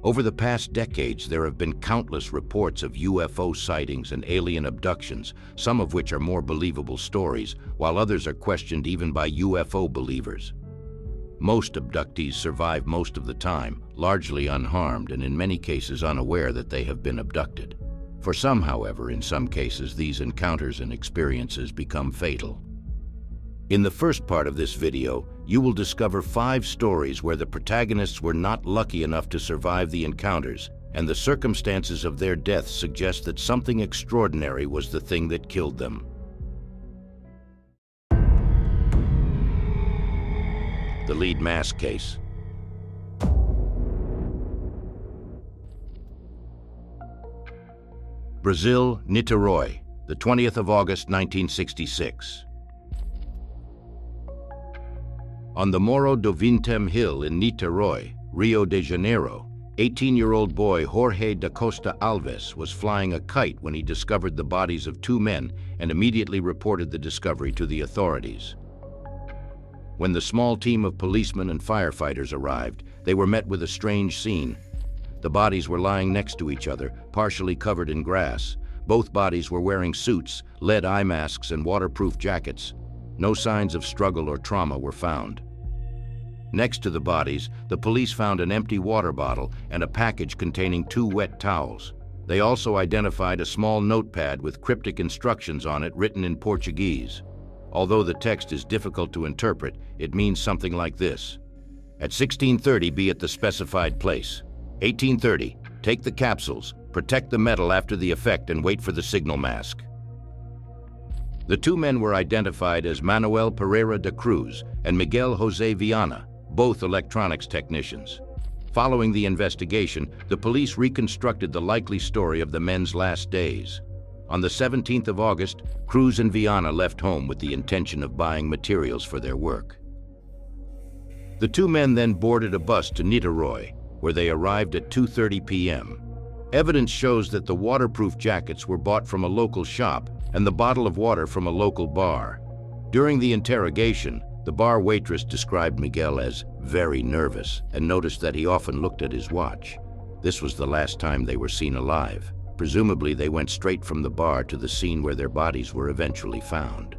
Over the past decades, there have been countless reports of UFO sightings and alien abductions, some of which are more believable stories, while others are questioned even by UFO believers. Most abductees survive most of the time, largely unharmed and in many cases unaware that they have been abducted. For some, however, in some cases, these encounters and experiences become fatal. In the first part of this video, you will discover 5 stories where the protagonists were not lucky enough to survive the encounters, and the circumstances of their deaths suggest that something extraordinary was the thing that killed them. The lead mask case. Brazil, Niterói, the 20th of August, 1966. On the Morro do Vintém Hill in Niterói, Rio de Janeiro, 18-year-old boy Jorge da Costa Alves was flying a kite when he discovered the bodies of 2 men and immediately reported the discovery to the authorities. When the small team of policemen and firefighters arrived, they were met with a strange scene. The bodies were lying next to each other, partially covered in grass. Both bodies were wearing suits, lead eye masks, and waterproof jackets. No signs of struggle or trauma were found. Next to the bodies, the police found an empty water bottle and a package containing 2 wet towels. They also identified a small notepad with cryptic instructions on it written in Portuguese. Although the text is difficult to interpret, it means something like this. At 16:30, be at the specified place. 18:30, take the capsules, protect the metal after the effect, and wait for the signal mask. The 2 men were identified as Manuel Pereira da Cruz and Miguel José Viana, both electronics technicians. Following the investigation, the police reconstructed the likely story of the men's last days. On the 17th of August, Cruz and Viana left home with the intention of buying materials for their work. The 2 men then boarded a bus to Niterói, where they arrived at 2:30 p.m. Evidence shows that the waterproof jackets were bought from a local shop and the bottle of water from a local bar. During the interrogation, the bar waitress described Miguel as very nervous and noticed that he often looked at his watch. This was the last time they were seen alive. Presumably, they went straight from the bar to the scene where their bodies were eventually found.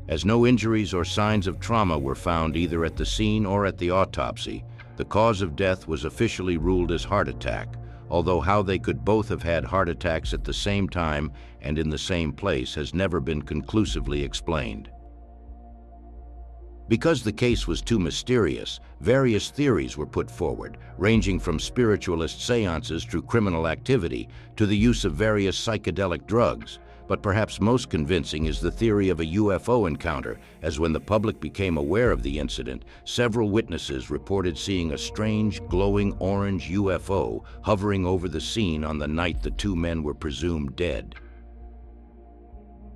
As no injuries or signs of trauma were found either at the scene or at the autopsy, the cause of death was officially ruled as heart attack, although how they could both have had heart attacks at the same time and in the same place has never been conclusively explained. Because the case was too mysterious, various theories were put forward, ranging from spiritualist seances through criminal activity to the use of various psychedelic drugs. But perhaps most convincing is the theory of a UFO encounter, as when the public became aware of the incident, several witnesses reported seeing a strange, glowing orange UFO hovering over the scene on the night the 2 men were presumed dead.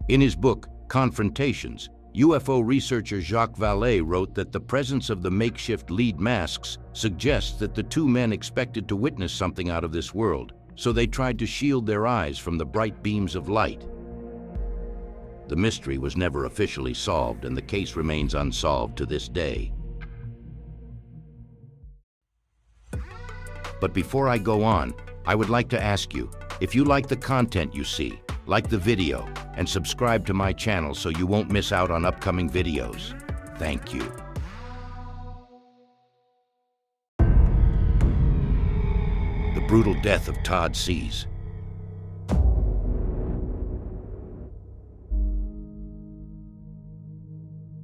In his book, Confrontations, UFO researcher Jacques Vallée wrote that the presence of the makeshift lead masks suggests that the 2 men expected to witness something out of this world, so they tried to shield their eyes from the bright beams of light. The mystery was never officially solved, and the case remains unsolved to this day. But before I go on, I would like to ask you, if you like the content you see, like the video, and subscribe to my channel so you won't miss out on upcoming videos. Thank you. The brutal death of Todd Sees.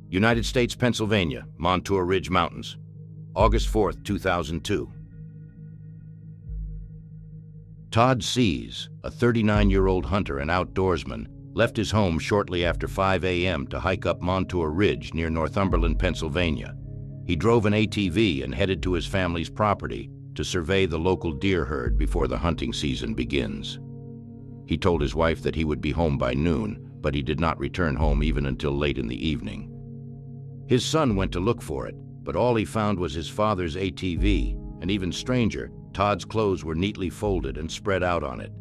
United States, Pennsylvania, Montour Ridge Mountains, August 4th, 2002. Todd Sees, a 39-year-old hunter and outdoorsman, left his home shortly after 5 a.m. to hike up Montour Ridge near Northumberland, Pennsylvania. He drove an ATV and headed to his family's property to survey the local deer herd before the hunting season begins. He told his wife that he would be home by noon, but he did not return home even until late in the evening. His son went to look for it, but all he found was his father's ATV, and even stranger, Todd's clothes were neatly folded and spread out on it.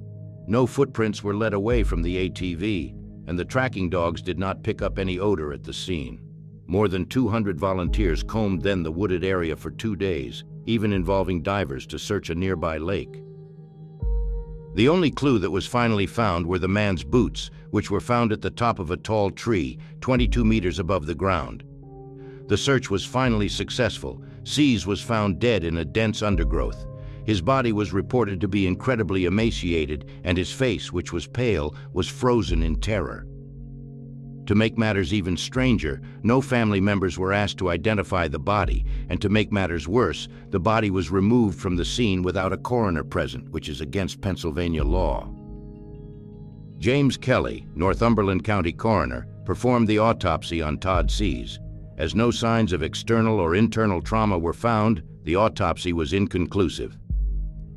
No footprints were led away from the ATV, and the tracking dogs did not pick up any odor at the scene. More than 200 volunteers combed then the wooded area for 2 days, even involving divers to search a nearby lake. The only clue that was finally found were the man's boots, which were found at the top of a tall tree, 22 meters above the ground. The search was finally successful. Sees was found dead in a dense undergrowth. His body was reported to be incredibly emaciated, and his face, which was pale, was frozen in terror. To make matters even stranger, no family members were asked to identify the body, and to make matters worse, the body was removed from the scene without a coroner present, which is against Pennsylvania law. James Kelly, Northumberland County coroner, performed the autopsy on Todd Sees. As no signs of external or internal trauma were found, the autopsy was inconclusive.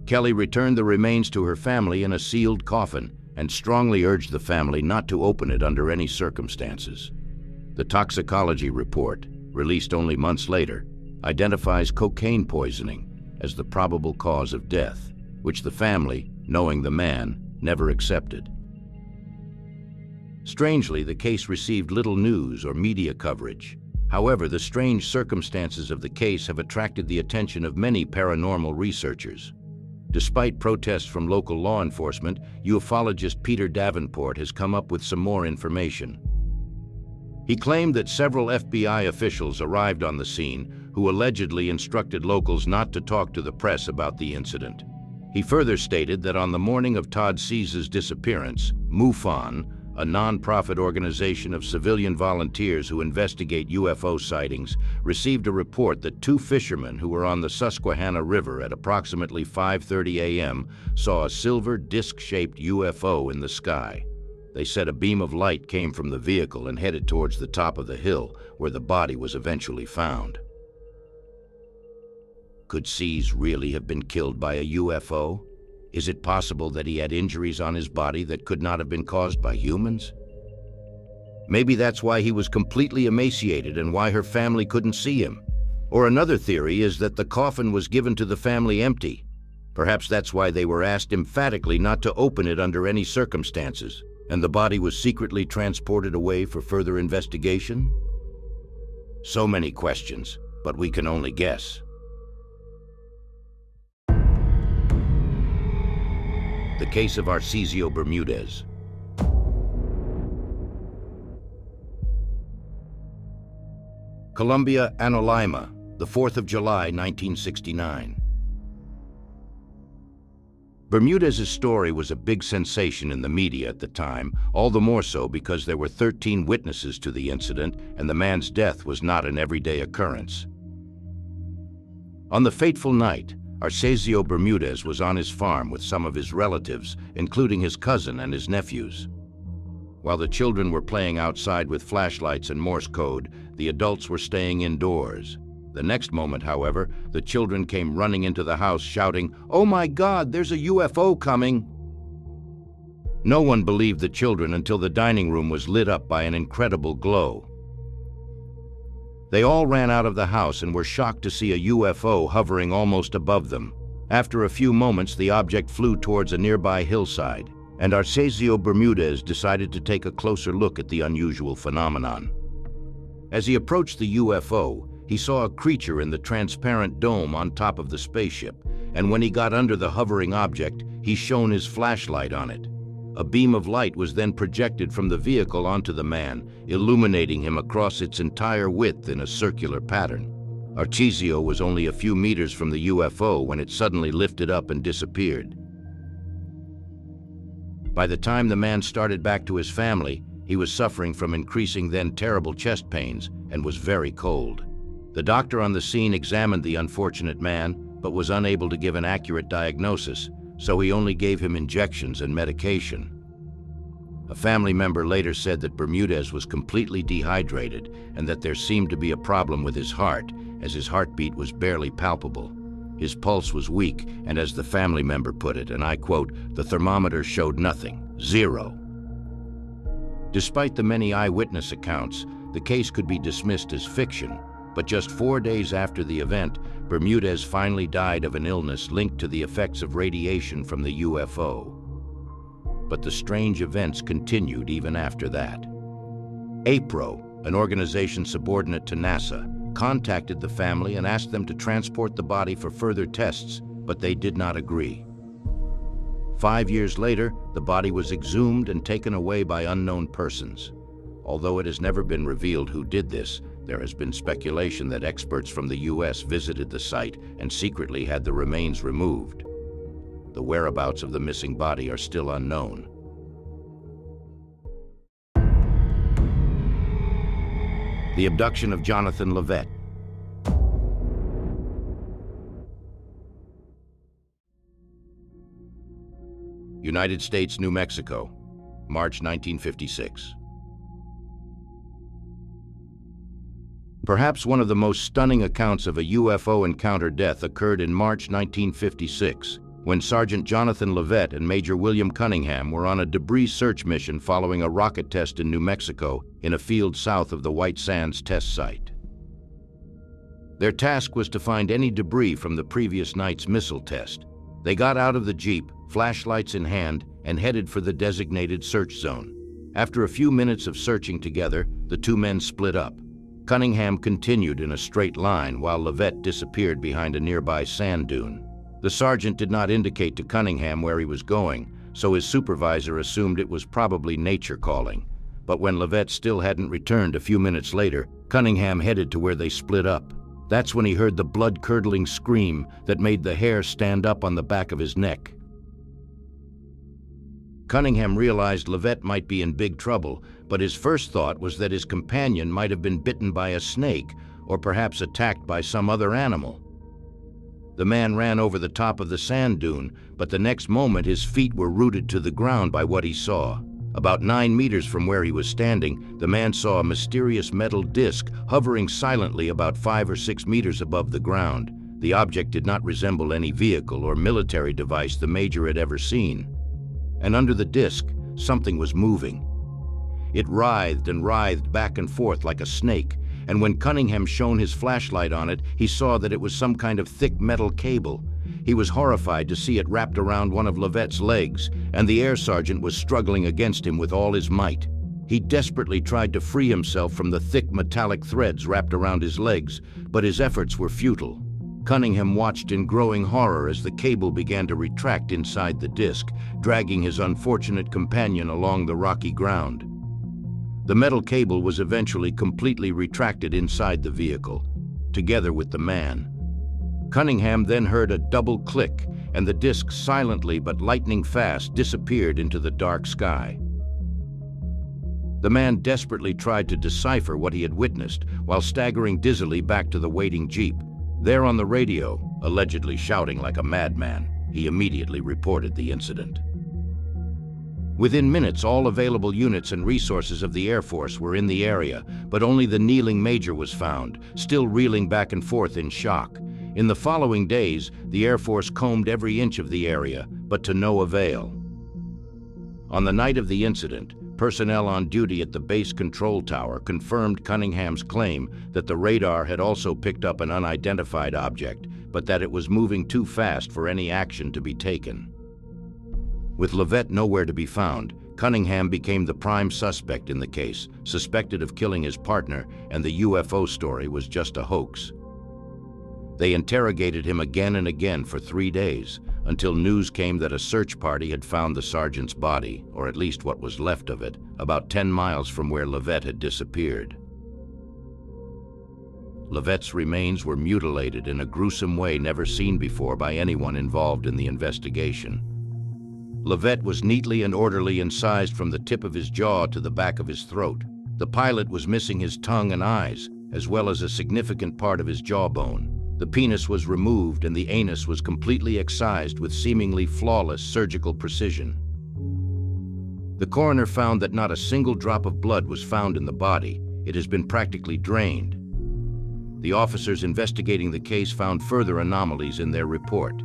Kelly returned the remains to her family in a sealed coffin and strongly urged the family not to open it under any circumstances. The toxicology report, released only months later, identifies cocaine poisoning as the probable cause of death, which the family, knowing the man, never accepted. Strangely, the case received little news or media coverage. However, the strange circumstances of the case have attracted the attention of many paranormal researchers. Despite protests from local law enforcement, ufologist Peter Davenport has come up with some more information. He claimed that several FBI officials arrived on the scene who allegedly instructed locals not to talk to the press about the incident. He further stated that on the morning of Todd Sees' disappearance, MUFON, a non-profit organization of civilian volunteers who investigate UFO sightings, received a report that two fishermen who were on the Susquehanna River at approximately 5:30 a.m. saw a silver disc-shaped UFO in the sky. They said a beam of light came from the vehicle and headed towards the top of the hill, where the body was eventually found. Could Sees really have been killed by a UFO? Is it possible that he had injuries on his body that could not have been caused by humans? Maybe that's why he was completely emaciated and why her family couldn't see him. Or another theory is that the coffin was given to the family empty. Perhaps that's why they were asked emphatically not to open it under any circumstances, and the body was secretly transported away for further investigation? So many questions, but we can only guess. The case of Arcesio Bermudez. Columbia, Analima, the 4th of July, 1969. Bermudez's story was a big sensation in the media at the time, all the more so because there were 13 witnesses to the incident and the man's death was not an everyday occurrence. On the fateful night, Arcesio Bermudez was on his farm with some of his relatives, including his cousin and his nephews. While the children were playing outside with flashlights and Morse code, the adults were staying indoors. The next moment, however, the children came running into the house shouting, "Oh my God, there's a UFO coming!" No one believed the children until the dining room was lit up by an incredible glow. They all ran out of the house and were shocked to see a UFO hovering almost above them. After a few moments, the object flew towards a nearby hillside, and Arcesio Bermudez decided to take a closer look at the unusual phenomenon. As he approached the UFO, he saw a creature in the transparent dome on top of the spaceship, and when he got under the hovering object, he shone his flashlight on it. A beam of light was then projected from the vehicle onto the man, illuminating him across its entire width in a circular pattern. Arcesio was only a few meters from the UFO when it suddenly lifted up and disappeared. By the time the man started back to his family, he was suffering from increasing then terrible chest pains and was very cold. The doctor on the scene examined the unfortunate man, but was unable to give an accurate diagnosis, so he only gave him injections and medication. A family member later said that Bermudez was completely dehydrated and that there seemed to be a problem with his heart, as his heartbeat was barely palpable. His pulse was weak, and as the family member put it, and I quote, "The thermometer showed nothing, zero." Despite the many eyewitness accounts, the case could be dismissed as fiction, but just 4 days after the event, Bermudez finally died of an illness linked to the effects of radiation from the UFO. But the strange events continued even after that. APRO, an organization subordinate to NASA, contacted the family and asked them to transport the body for further tests, but they did not agree. 5 years later, the body was exhumed and taken away by unknown persons. Although it has never been revealed who did this, there has been speculation that experts from the U.S. visited the site and secretly had the remains removed. The whereabouts of the missing body are still unknown. The abduction of Jonathan Lovette. United States, New Mexico, March 1956. Perhaps one of the most stunning accounts of a UFO encounter death occurred in March 1956, when Sergeant Jonathan Lovette and Major William Cunningham were on a debris search mission following a rocket test in New Mexico in a field south of the White Sands test site. Their task was to find any debris from the previous night's missile test. They got out of the Jeep, flashlights in hand, and headed for the designated search zone. After a few minutes of searching together, the two men split up. Cunningham continued in a straight line while Lovette disappeared behind a nearby sand dune. The sergeant did not indicate to Cunningham where he was going, so his supervisor assumed it was probably nature calling. But when Lovette still hadn't returned a few minutes later, Cunningham headed to where they split up. That's when he heard the blood-curdling scream that made the hair stand up on the back of his neck. Cunningham realized Lovette might be in big trouble, but his first thought was that his companion might have been bitten by a snake or perhaps attacked by some other animal. The man ran over the top of the sand dune, but the next moment his feet were rooted to the ground by what he saw. About 9 meters from where he was standing, the man saw a mysterious metal disc hovering silently about 5 or 6 meters above the ground. The object did not resemble any vehicle or military device the Major had ever seen. And under the disc, something was moving. It writhed and writhed back and forth like a snake, and when Cunningham shone his flashlight on it, he saw that it was some kind of thick metal cable. He was horrified to see it wrapped around one of Lovette's legs, and the air sergeant was struggling against him with all his might. He desperately tried to free himself from the thick metallic threads wrapped around his legs, but his efforts were futile. Cunningham watched in growing horror as the cable began to retract inside the disc, dragging his unfortunate companion along the rocky ground. The metal cable was eventually completely retracted inside the vehicle, together with the man. Cunningham then heard a double click, and the disc silently but lightning fast disappeared into the dark sky. The man desperately tried to decipher what he had witnessed while staggering dizzily back to the waiting Jeep. There on the radio, allegedly shouting like a madman, he immediately reported the incident. Within minutes, all available units and resources of the Air Force were in the area, but only the kneeling Major was found, still reeling back and forth in shock. In the following days, the Air Force combed every inch of the area, but to no avail. On the night of the incident, personnel on duty at the base control tower confirmed Cunningham's claim that the radar had also picked up an unidentified object, but that it was moving too fast for any action to be taken. With Lovette nowhere to be found, Cunningham became the prime suspect in the case, suspected of killing his partner, and the UFO story was just a hoax. They interrogated him again and again for 3 days, until news came that a search party had found the sergeant's body, or at least what was left of it, about 10 miles from where Lovette had disappeared. Lovette's remains were mutilated in a gruesome way never seen before by anyone involved in the investigation. Lovette was neatly and orderly incised from the tip of his jaw to the back of his throat. The pilot was missing his tongue and eyes, as well as a significant part of his jawbone. The penis was removed and the anus was completely excised with seemingly flawless surgical precision. The coroner found that not a single drop of blood was found in the body. It has been practically drained. The officers investigating the case found further anomalies in their report.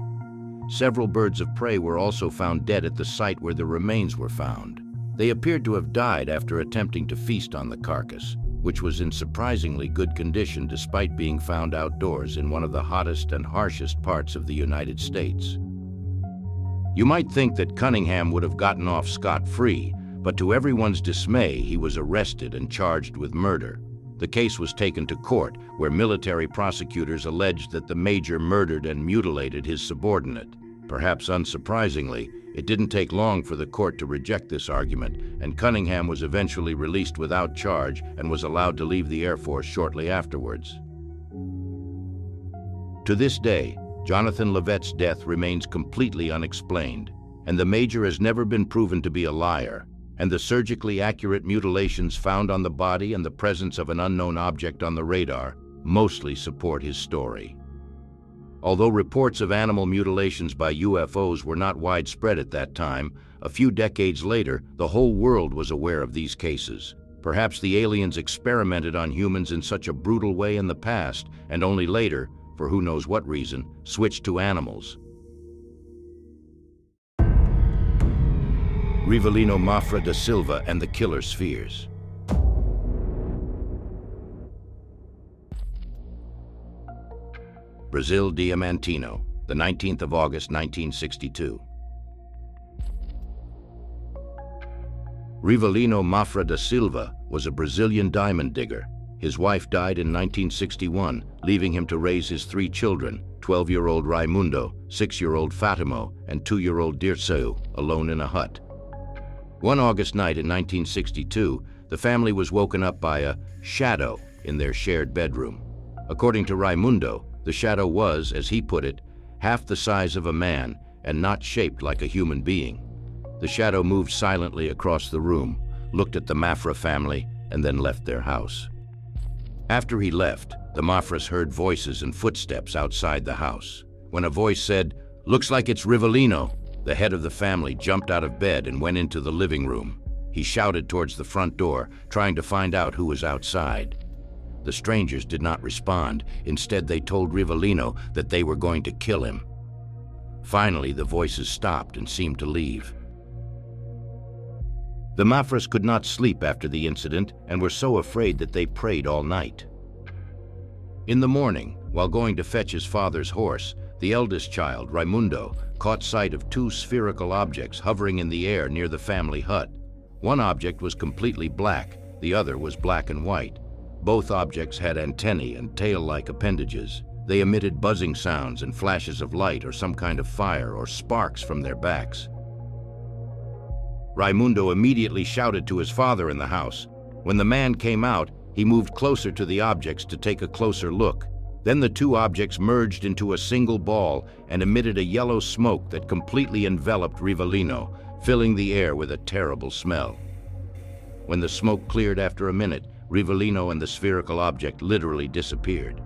Several birds of prey were also found dead at the site where the remains were found. They appeared to have died after attempting to feast on the carcass, which was in surprisingly good condition despite being found outdoors in one of the hottest and harshest parts of the United States. You might think that Cunningham would have gotten off scot-free, but to everyone's dismay, he was arrested and charged with murder. The case was taken to court, where military prosecutors alleged that the major murdered and mutilated his subordinate. Perhaps unsurprisingly, it didn't take long for the court to reject this argument, and Cunningham was eventually released without charge and was allowed to leave the Air Force shortly afterwards. To this day, Jonathan Lovette's death remains completely unexplained, and the major has never been proven to be a liar, and the surgically accurate mutilations found on the body and the presence of an unknown object on the radar mostly support his story. Although reports of animal mutilations by UFOs were not widespread at that time, a few decades later, the whole world was aware of these cases. Perhaps the aliens experimented on humans in such a brutal way in the past, and only later, for who knows what reason, switched to animals. Rivalino Mafra da Silva and the Killer Spheres. Brazil, Diamantino, the 19th of August, 1962. Rivalino Mafra da Silva was a Brazilian diamond digger. His wife died in 1961, leaving him to raise his 3 children, 12-year-old Raimundo, 6-year-old Fatimo, and 2-year-old Dirceu, alone in a hut. One August night in 1962, the family was woken up by a shadow in their shared bedroom. According to Raimundo, the shadow was, as he put it, half the size of a man and not shaped like a human being. The shadow moved silently across the room, looked at the Mafra family, and then left their house. After he left, the Mafras heard voices and footsteps outside the house. When a voice said, "Looks like it's Rivalino," the head of the family jumped out of bed and went into the living room. He shouted towards the front door, trying to find out who was outside. The strangers did not respond. Instead, they told Rivalino that they were going to kill him. Finally, the voices stopped and seemed to leave. The Mafras could not sleep after the incident and were so afraid that they prayed all night. In the morning, while going to fetch his father's horse, the eldest child, Raimundo, caught sight of 2 spherical objects hovering in the air near the family hut. One object was completely black, the other was black and white. Both objects had antennae and tail-like appendages. They emitted buzzing sounds and flashes of light or some kind of fire or sparks from their backs. Raimundo immediately shouted to his father in the house. When the man came out, he moved closer to the objects to take a closer look. Then the 2 objects merged into a single ball and emitted a yellow smoke that completely enveloped Rivalino, filling the air with a terrible smell. When the smoke cleared after a minute, Rivalino and the spherical object literally disappeared.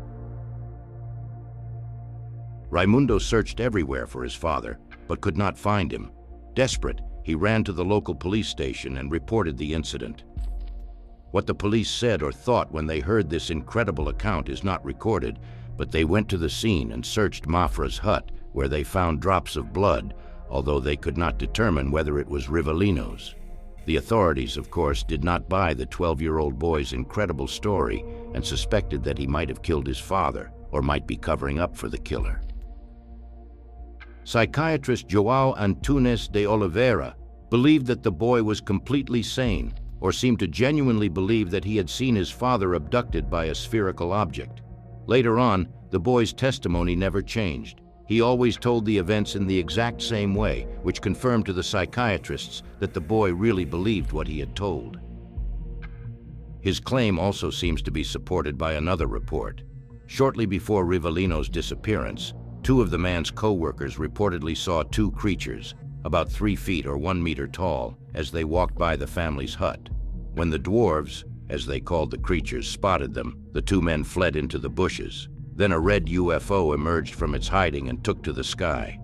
Raimundo searched everywhere for his father, but could not find him. Desperate, he ran to the local police station and reported the incident. What the police said or thought when they heard this incredible account is not recorded, but they went to the scene and searched Mafra's hut, where they found drops of blood, although they could not determine whether it was Rivalino's. The authorities, of course, did not buy the 12-year-old boy's incredible story and suspected that he might have killed his father or might be covering up for the killer. Psychiatrist João Antunes de Oliveira believed that the boy was completely sane, or seemed to genuinely believe that he had seen his father abducted by a spherical object. Later on, the boy's testimony never changed. He always told the events in the exact same way, which confirmed to the psychiatrists that the boy really believed what he had told. His claim also seems to be supported by another report. Shortly before Rivalino's disappearance, 2 of the man's co-workers reportedly saw 2 creatures, about 3 feet or 1 meter tall, as they walked by the family's hut. When the dwarves, as they called the creatures, spotted them, the 2 men fled into the bushes. Then a red UFO emerged from its hiding and took to the sky.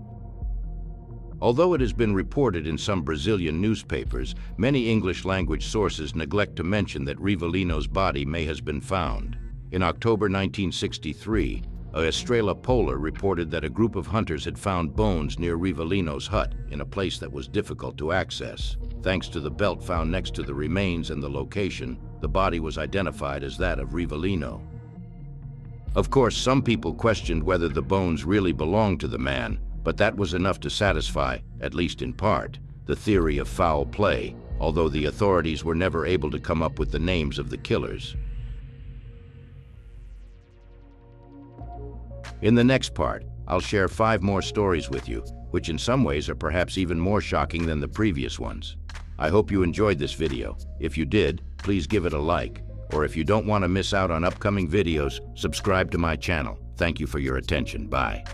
Although it has been reported in some Brazilian newspapers, many English-language sources neglect to mention that Rivalino's body may have been found. In October 1963, a Estrela Polar reported that a group of hunters had found bones near Rivalino's hut in a place that was difficult to access. Thanks to the belt found next to the remains and the location, the body was identified as that of Rivalino. Of course, some people questioned whether the bones really belonged to the man, but that was enough to satisfy, at least in part, the theory of foul play, although the authorities were never able to come up with the names of the killers. In the next part, I'll share 5 more stories with you, which in some ways are perhaps even more shocking than the previous ones. I hope you enjoyed this video. If you did, please give it a like. Or if you don't want to miss out on upcoming videos, subscribe to my channel. Thank you for your attention. Bye.